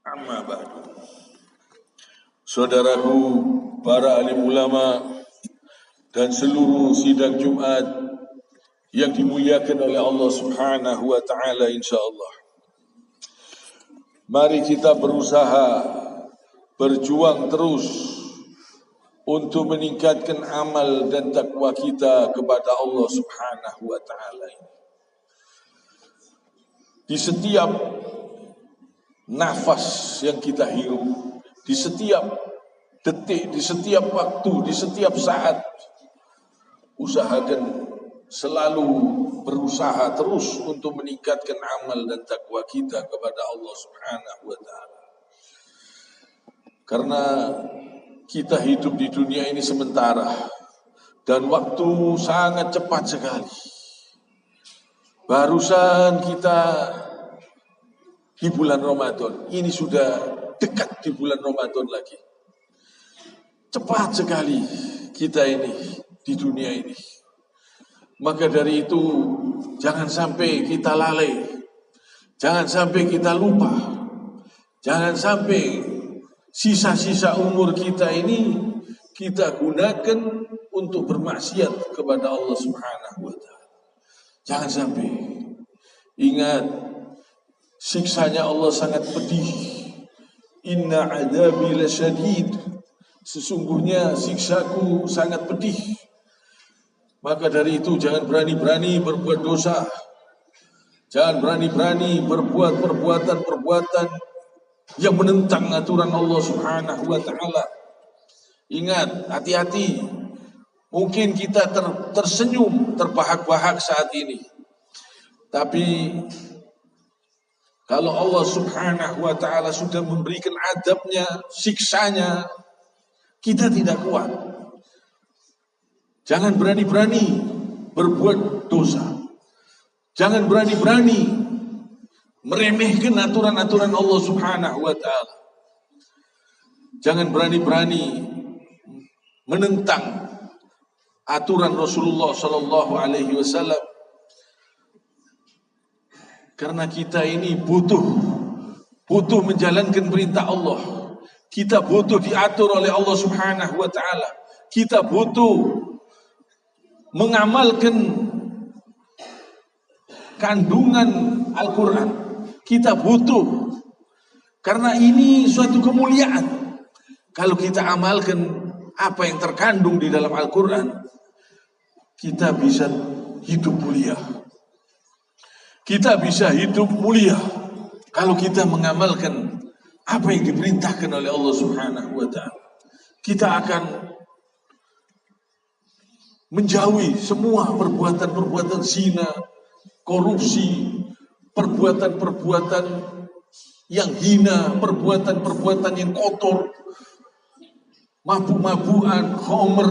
Amma ba'du. Saudaraku, para alim ulama dan seluruh sidang Jumat yang dimuliakan oleh Allah Subhanahu wa taala, insyaallah. Mari kita berusaha berjuang terus untuk meningkatkan amal dan takwa kita kepada Allah Subhanahu wa taala. Di setiap nafas yang kita hirup, di setiap detik, di setiap waktu, di setiap saat, usahakan selalu berusaha terus untuk meningkatkan amal dan takwa kita kepada Allah Subhanahu wa taala. Karena kita hidup di dunia ini sementara dan waktu sangat cepat sekali. Barusan kita di bulan Ramadan, ini sudah dekat di bulan Ramadan lagi. Cepat sekali kita ini di dunia ini. Maka dari itu jangan sampai kita lalai, jangan sampai kita lupa, jangan sampai sisa-sisa umur kita ini kita gunakan untuk bermaksiat kepada Allah Subhanahu wa taala. Jangan sampai. Ingat, siksanya Allah sangat pedih. Inna adabi lasyadid. Sesungguhnya siksaku sangat pedih. Maka dari itu jangan berani-berani berbuat dosa. Jangan berani-berani berbuat perbuatan-perbuatan yang menentang aturan Allah Subhanahu wa taala. Ingat, hati-hati. Mungkin kita tersenyum, terbahak-bahak saat ini. Tapi kalau Allah Subhanahu wa taala sudah memberikan adabnya, siksanya, kita tidak kuat. Jangan berani-berani berbuat dosa. Jangan berani-berani meremehkan aturan-aturan Allah Subhanahu wa taala. Jangan berani-berani menentang aturan Rasulullah sallallahu alaihi wasallam. Karena kita ini butuh menjalankan perintah Allah. Kita butuh diatur oleh Allah Subhanahu wa taala. Kita butuh mengamalkan kandungan Al-Quran. Kita butuh, karena ini suatu kemuliaan. Kalau kita amalkan apa yang terkandung di dalam Al-Quran, kita bisa hidup mulia. Kita bisa hidup mulia kalau kita mengamalkan apa yang diperintahkan oleh Allah Subhanahu wa taala. Kita akan menjauhi semua perbuatan-perbuatan zina, korupsi, perbuatan-perbuatan yang hina, perbuatan-perbuatan yang kotor, mabuk-mabukan, khamr,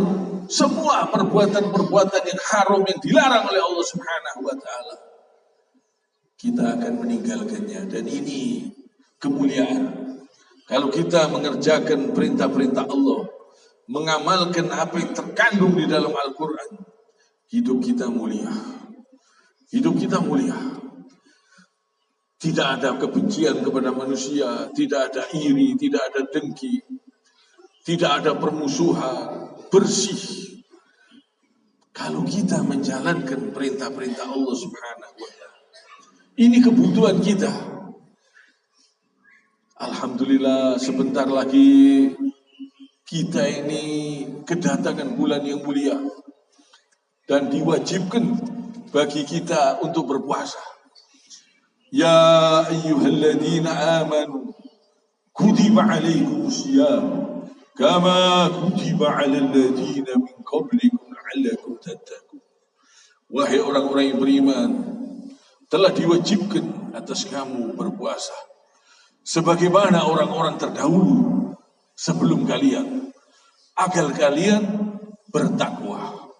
semua perbuatan-perbuatan yang haram yang dilarang oleh Allah Subhanahu wa taala. Kita akan meninggalkannya, dan ini kemuliaan. Kalau kita mengerjakan perintah-perintah Allah, mengamalkan apa yang terkandung di dalam Al-Quran, hidup kita mulia. Hidup kita mulia. Tidak ada kebencian kepada manusia, tidak ada iri, tidak ada dengki, tidak ada permusuhan, bersih. Kalau kita menjalankan perintah-perintah Allah Subhanahu wa taala. Ini kebutuhan kita. Alhamdulillah, sebentar lagi kita ini kedatangan bulan yang mulia dan diwajibkan bagi kita untuk berpuasa. Ya ayyuhalladzina amanu kutiba alaikumusiyam kama kutiba alal ladzina min qablikum la'allakum tattaqun. Wahai orang-orang yang beriman, telah diwajibkan atas kamu berpuasa sebagaimana orang-orang terdahulu sebelum kalian, agar kalian bertakwa.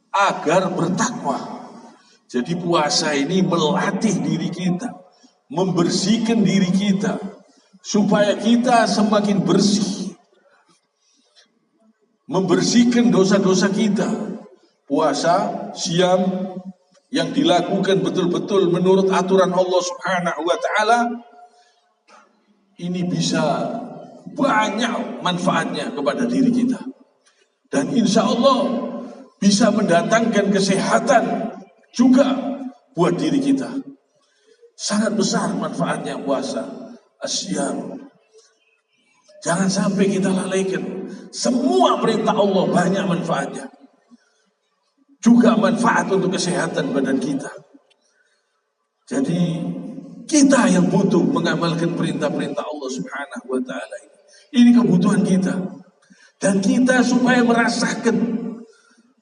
Agar bertakwa. Jadi puasa ini melatih diri kita, membersihkan diri kita, supaya kita semakin bersih, membersihkan dosa-dosa kita. Puasa, siam yang dilakukan betul-betul menurut aturan Allah Subhanahu wa taala, ini bisa banyak manfaatnya kepada diri kita. Dan insya Allah bisa mendatangkan kesehatan juga buat diri kita. Sangat besar manfaatnya puasa, asyam. Jangan sampai kita lalaikan. Semua perintah Allah banyak manfaatnya. Juga manfaat untuk kesehatan badan kita. Jadi kita yang butuh mengamalkan perintah-perintah Allah Subhanahu wa ta'ala ini. Ini kebutuhan kita. Dan kita supaya merasakan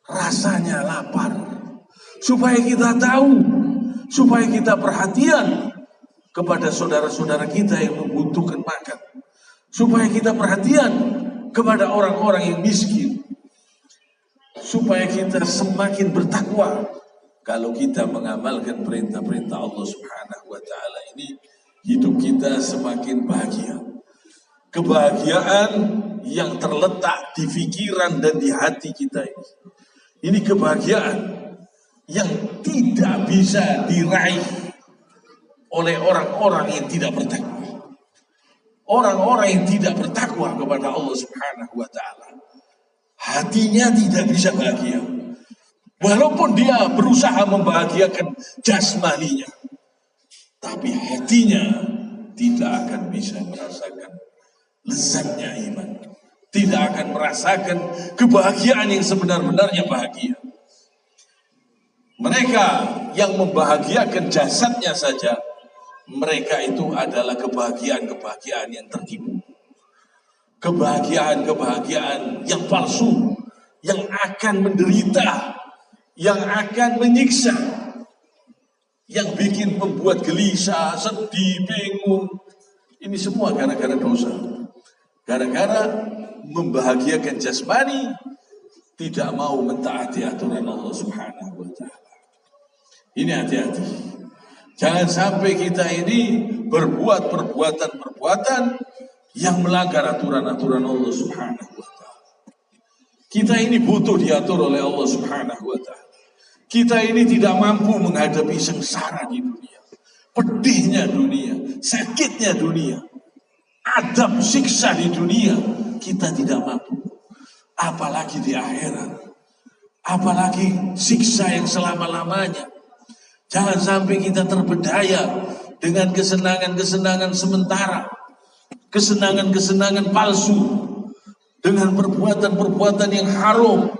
rasanya lapar. Supaya kita tahu, supaya kita perhatian kepada saudara-saudara kita yang membutuhkan makan. Supaya kita perhatian kepada orang-orang yang miskin. Supaya kita semakin bertakwa. Kalau kita mengamalkan perintah-perintah Allah Subhanahu wa ta'ala ini, hidup kita semakin bahagia. Kebahagiaan yang terletak di pikiran dan di hati kita ini. Ini kebahagiaan yang tidak bisa diraih oleh orang-orang yang tidak bertakwa. Orang-orang yang tidak bertakwa kepada Allah Subhanahu wa ta'ala, hatinya tidak bisa bahagia. Walaupun dia berusaha membahagiakan jasmaninya, tapi hatinya tidak akan bisa merasakan lezatnya iman. Tidak akan merasakan kebahagiaan yang sebenar-benarnya bahagia. Mereka yang membahagiakan jasadnya saja, mereka itu adalah kebahagiaan-kebahagiaan yang tertipu. Kebahagiaan-kebahagiaan yang palsu, yang akan menderita, yang akan menyiksa, yang bikin membuat gelisah, sedih, bingung. Ini semua gara-gara dosa. Gara-gara membahagiakan jasmani, tidak mau mentaati aturan Allah Subhanahu wa ta'ala. Ini hati-hati. Jangan sampai kita ini berbuat perbuatan-perbuatan yang melanggar aturan-aturan Allah Subhanahu wa ta'ala. Kita ini butuh diatur oleh Allah Subhanahu wa ta'ala. Kita ini tidak mampu menghadapi sengsara di dunia, pedihnya dunia, sakitnya dunia, adab siksa di dunia. Kita tidak mampu, apalagi di akhirat, apalagi siksa yang selama-lamanya. Jangan sampai kita terbedaya dengan kesenangan-kesenangan sementara, kesenangan-kesenangan palsu, dengan perbuatan-perbuatan yang haram,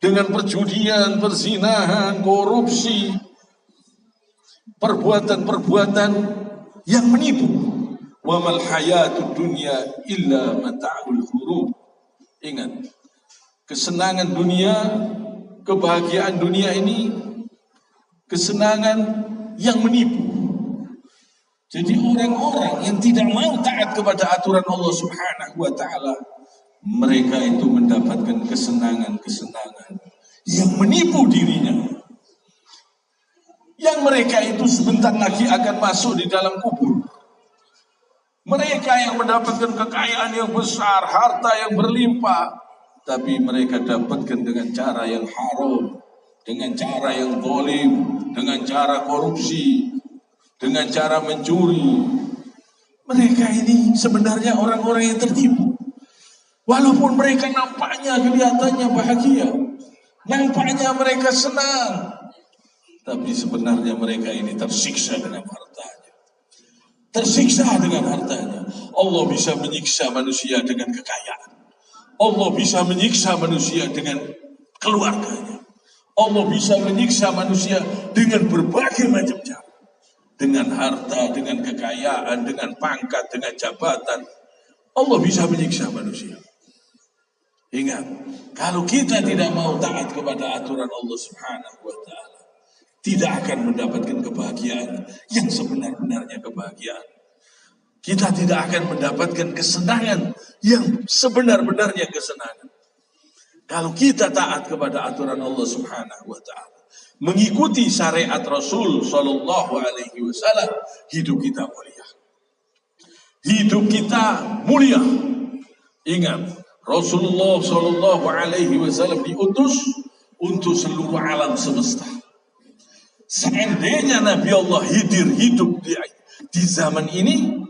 dengan perjudian, perzinahan, korupsi, perbuatan-perbuatan yang menipu. Wa mal hayatud dunya illa mata'ul ghurur. Ingat, kesenangan dunia, kebahagiaan dunia ini kesenangan yang menipu. Jadi orang-orang yang tidak mau taat kepada aturan Allah Subhanahu wa ta'ala, mereka itu mendapatkan kesenangan-kesenangan yang menipu dirinya. Yang mereka itu sebentar lagi akan masuk di dalam kubur. Mereka yang mendapatkan kekayaan yang besar, harta yang berlimpah, tapi mereka dapatkan dengan cara yang haram, dengan cara yang zalim, dengan cara korupsi, dengan cara mencuri. Mereka ini sebenarnya orang-orang yang tertipu. Walaupun mereka nampaknya kelihatannya bahagia, nampaknya mereka senang, tapi sebenarnya mereka ini tersiksa dengan hartanya. Tersiksa dengan hartanya. Allah bisa menyiksa manusia dengan kekayaan. Allah bisa menyiksa manusia dengan keluarganya. Allah bisa menyiksa manusia dengan berbagai macam cara. Dengan harta, dengan kekayaan, dengan pangkat, dengan jabatan. Allah bisa menyiksa manusia. Ingat, kalau kita tidak mau taat kepada aturan Allah Subhanahu wa ta'ala, tidak akan mendapatkan kebahagiaan yang sebenar-benarnya kebahagiaan. Kita tidak akan mendapatkan kesenangan yang sebenar-benarnya kesenangan. Kalau kita taat kepada aturan Allah Subhanahu wa ta'ala, mengikuti syariat Rasul sallallahu alaihi wasallam, hidup kita mulia. Hidup kita mulia. Ingat, Rasulullah sallallahu alaihi wasallam diutus untuk seluruh alam semesta. Seandainya Nabi Allah hidup di zaman ini,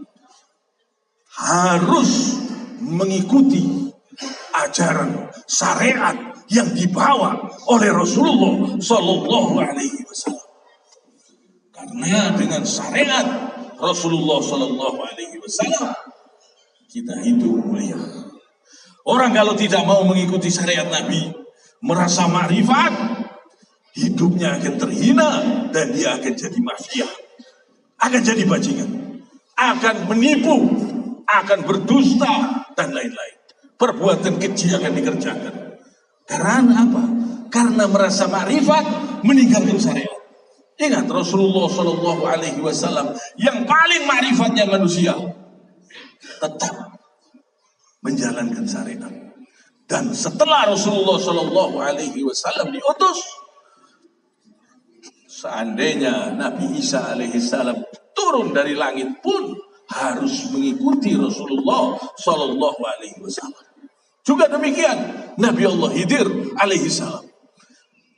harus mengikuti ajaran syariat yang dibawa oleh Rasulullah Sallallahu Alaihi Wasallam. Karena dengan syariat Rasulullah Sallallahu Alaihi Wasallam kita hidup mulia. Orang kalau tidak mau mengikuti syariat Nabi, merasa makrifat, hidupnya akan terhina dan dia akan jadi mafia, akan jadi bajingan, akan menipu, akan berdusta dan lain-lain. Perbuatan keji akan dikerjakan. Karena apa? Karena merasa makrifat, meninggalkan syariat. Ingat Rasulullah Shallallahu Alaihi Wasallam yang paling makrifatnya manusia tetap menjalankan syariat. Dan setelah Rasulullah Shallallahu Alaihi Wasallam diutus, seandainya Nabi Isa alaihissalam turun dari langit pun harus mengikuti Rasulullah Shallallahu Alaihi Wasallam. Juga demikian Nabi Allah Khidir alaihissalam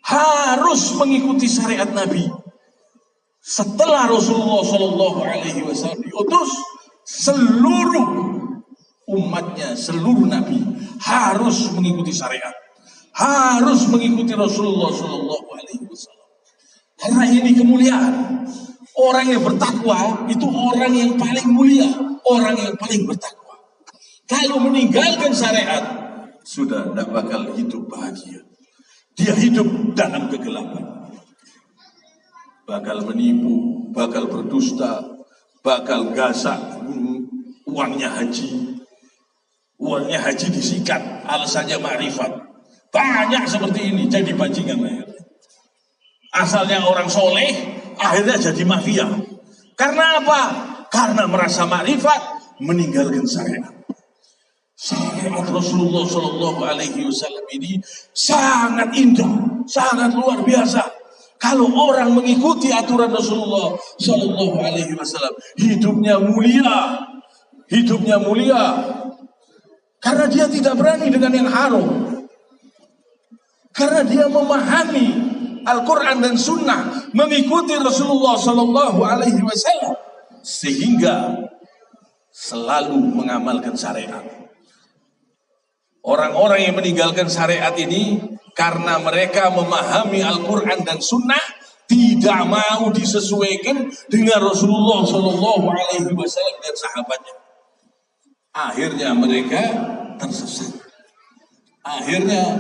harus mengikuti syariat Nabi. Setelah Rasulullah Shallallahu Alaihi Wasallam diutus, seluruh umatnya, seluruh Nabi harus mengikuti syariat, harus mengikuti Rasulullah Shallallahu Alaihi Wasallam. Karena ini kemuliaan. Orang yang bertakwa itu orang yang paling mulia, orang yang paling bertakwa. Kalau meninggalkan syariat, sudah tidak bakal hidup bahagia. Dia hidup dalam kegelapan. Bakal menipu, bakal berdusta, bakal gasak uangnya haji. Uangnya haji disikat, alasannya makrifat. Banyak seperti ini, jadi bajingan akhirnya. Asalnya orang soleh, akhirnya jadi mafia. Karena apa? Karena merasa makrifat, meninggalkan syariat. Syariat Rasulullah Shallallahu Alaihi Wasallam ini sangat indah, sangat luar biasa. Kalau orang mengikuti aturan Rasulullah Shallallahu Alaihi Wasallam, hidupnya mulia, hidupnya mulia. Karena dia tidak berani dengan yang haram. Karena dia memahami Al-Quran dan Sunnah, mengikuti Rasulullah Shallallahu Alaihi Wasallam, sehingga selalu mengamalkan syariat. Orang-orang yang meninggalkan syariat ini karena mereka memahami Al-Quran dan Sunnah, tidak mau disesuaikan dengan Rasulullah Shallallahu Alaihi Wasallam dan sahabatnya. Akhirnya mereka tersesat. Akhirnya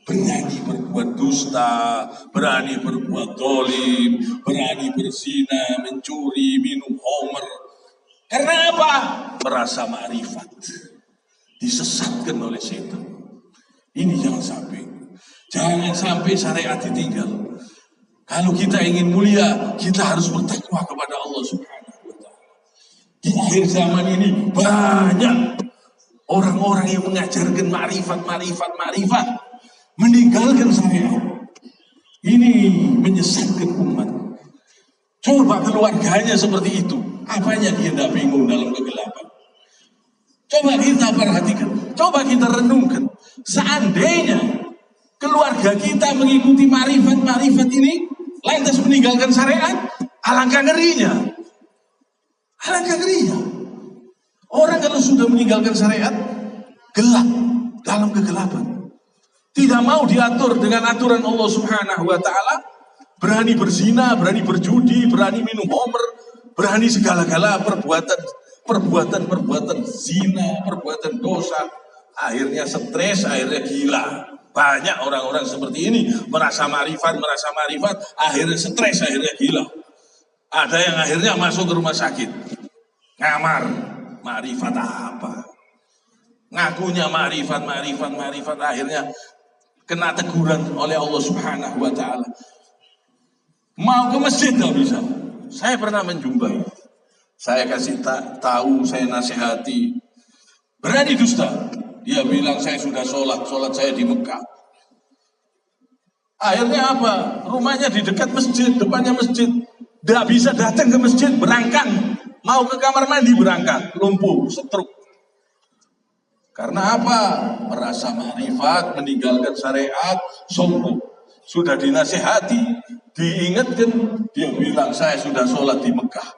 berani berbuat dusta, berani berbuat dolim, berani berzina, mencuri, minum homer. Karena apa? Merasa makrifat. Disesatkan oleh setan. Ini jangan sampai. Jangan sampai syariat ditinggal. Kalau kita ingin mulia, kita harus bertakwa kepada Allah Subhanahu wa Ta'ala. Di akhir zaman ini banyak orang-orang yang mengajarkan makrifat, meninggalkan syariat. Ini menyesatkan umat. Coba keluarganya seperti itu, apanya dia tidak bingung dalam kegelapan? Coba kita perhatikan, coba kita renungkan. Seandainya keluarga kita mengikuti makrifat ini, lantas meninggalkan syariat, alangkah ngerinya. Alangkah ngerinya. Orang kalau sudah meninggalkan syariat, gelap dalam kegelapan. Tidak mau diatur dengan aturan Allah Subhanahu wa Ta'ala, berani berzina, berani berjudi, berani minum homer, berani segala-gala perbuatan zina, perbuatan dosa. Akhirnya stres, akhirnya gila. Banyak orang-orang seperti ini merasa makrifat, akhirnya stres, akhirnya gila. Ada yang akhirnya masuk ke rumah sakit, ngamar, makrifat apa? Ngakunya makrifat, akhirnya kena teguran oleh Allah Subhanahu wa Ta'ala. Mau ke masjid gak bisa. Saya pernah menjumpai. Saya kasih tahu, saya nasihati. Berani dusta. Dia bilang saya sudah sholat saya di Mekah. Akhirnya apa? Rumahnya di dekat masjid, depannya masjid. Tidak bisa datang ke masjid, berangkat. Mau ke kamar mandi, berangkat. Lumpuh, stroke. Karena apa? Merasa makrifat, meninggalkan syariat, sombong. Sudah dinasihati, diingatkan, dia bilang saya sudah sholat di Mekah.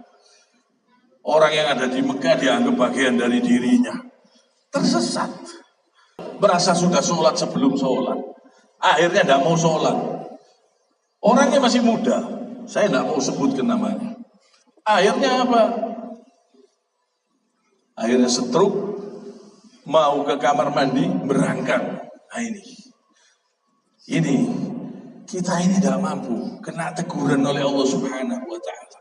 Orang yang ada di Mekah dianggap bagian dari dirinya. Tersesat. Merasa sudah sholat sebelum sholat. Akhirnya tidak mau sholat. Orangnya masih muda. Saya tidak mau sebutkan namanya. Akhirnya apa? Akhirnya stroke. Mau ke kamar mandi, berangkat. Nah ini. Kita ini tidak mampu. Kena teguran oleh Allah Subhanahu wa ta'ala.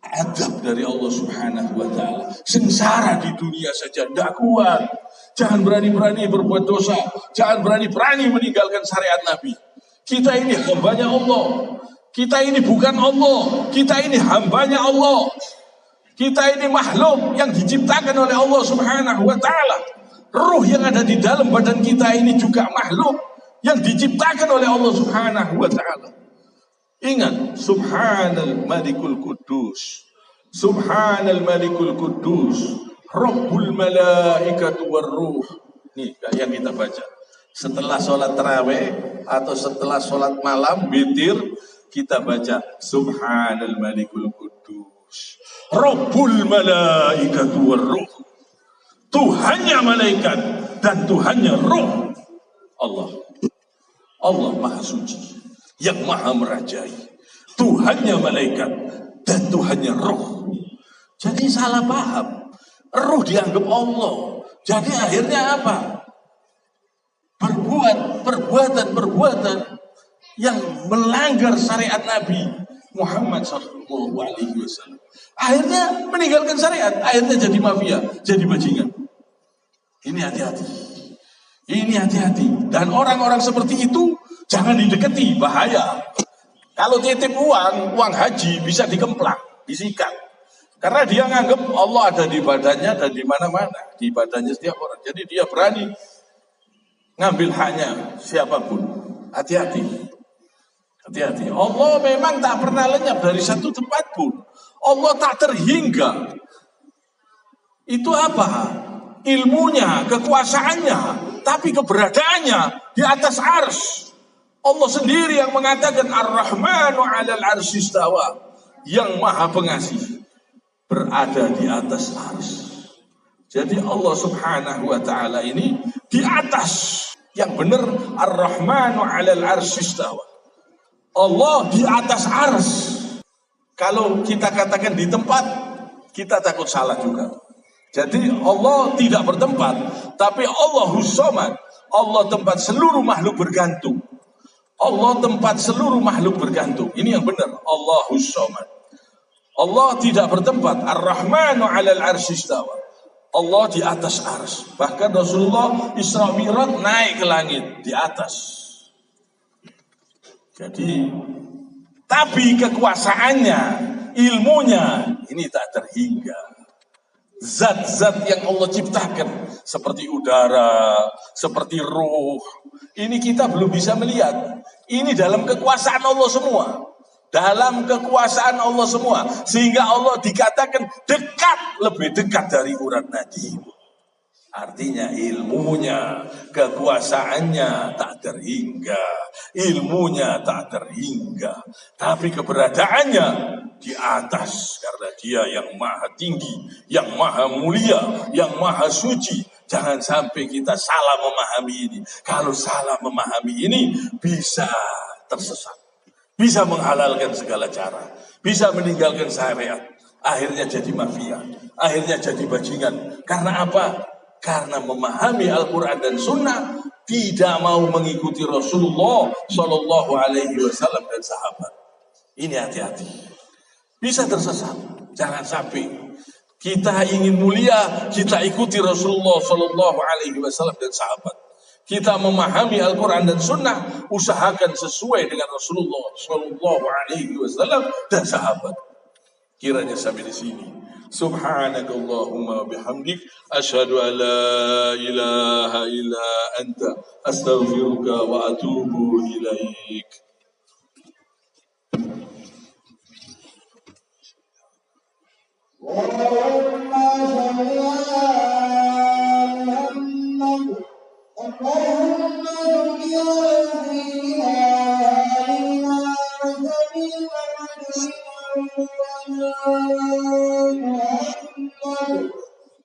Adab dari Allah Subhanahu wa ta'ala. Sengsara di dunia saja tidak kuat. Jangan berani-berani berbuat dosa. Jangan berani-berani meninggalkan syariat Nabi. Kita ini hambanya Allah. Kita ini bukan Allah. Kita ini hambanya Allah. Kita ini makhluk yang diciptakan oleh Allah Subhanahu wa ta'ala. Ruh yang ada di dalam badan kita ini juga makhluk yang diciptakan oleh Allah Subhanahu wa ta'ala. Ingat, Subhanal Malikul Quddus, Subhanal Malikul Quddus, Rabbul Malaikatu Warruh. Nih yang kita baca setelah sholat tarawih atau setelah sholat malam witir, kita baca Subhanal Malikul Quddus, Rabbul Malaikatu Warruh. Tuhannya malaikat dan Tuhannya roh. Allah Maha Suci, yang Maha Merajai. Tuhannya malaikat dan Tuhannya roh. Jadi salah paham. Roh dianggap Allah. Jadi akhirnya apa? Perbuatan yang melanggar syariat Nabi Muhammad SAW. Akhirnya meninggalkan syariat. Akhirnya jadi mafia, jadi bajingan. Ini hati-hati. Ini hati-hati. Dan orang-orang seperti itu jangan didekati, bahaya. Kalau titip uang haji bisa dikemplak, disikat. Karena dia nganggap Allah ada di badannya dan di mana-mana, di badannya setiap orang. Jadi dia berani ngambil haknya siapapun. Hati-hati. Hati-hati. Allah memang tak pernah lenyap dari satu tempat pun. Allah tak terhingga. Itu apa? Ilmunya, kekuasaannya, tapi keberadaannya di atas ars. Allah sendiri yang mengatakan Ar-Rahmanu 'alal 'arsy istawa, yang Maha Pengasih berada di atas ars. Jadi Allah Subhanahu wa ta'ala ini di atas. Yang benar Ar-Rahmanu 'alal 'arsy istawa. Allah di atas ars. Kalau kita katakan di tempat, kita takut salah juga. Jadi Allah tidak bertempat, tapi Allahus Samad. Allah tempat seluruh makhluk bergantung. Allah tempat seluruh makhluk bergantung. Ini yang benar. Allahus Samad. Allah tidak bertempat. Ar-Rahmanu 'alal 'arsy istawa. Allah di atas ars. Bahkan Rasulullah Isra Mi'raj naik ke langit di atas. Jadi, tapi kekuasaannya, ilmunya ini tak terhingga. Zat-zat yang Allah ciptakan seperti udara, seperti ruh, ini kita belum bisa melihat. Ini dalam kekuasaan Allah semua. Dalam kekuasaan Allah semua. Sehingga Allah dikatakan dekat, lebih dekat dari urat nadi. Artinya ilmunya, kekuasaannya tak terhingga. Ilmunya tak terhingga. Tapi keberadaannya di atas. Karena dia yang maha tinggi, yang maha mulia, yang maha suci. Jangan sampai kita salah memahami ini. Kalau salah memahami ini, bisa tersesat. Bisa menghalalkan segala cara. Bisa meninggalkan syariat. Akhirnya jadi mafia. Akhirnya jadi bajingan. Karena apa? Karena memahami Al-Quran dan Sunnah, tidak mau mengikuti Rasulullah Shallallahu Alaihi Wasallam dan sahabat. Ini hati-hati. Bisa tersesat. Jangan sampai kita ingin mulia, kita ikuti Rasulullah Shallallahu Alaihi Wasallam dan sahabat. Kita memahami Al-Quran dan Sunnah, usahakan sesuai dengan Rasulullah Shallallahu Alaihi Wasallam dan sahabat. Kiranya sampai di sini. Subhanakallahumma bihamdik asyhadu an la ilaha illa anta astaghfiruka wa atubu ilaik. Allahumma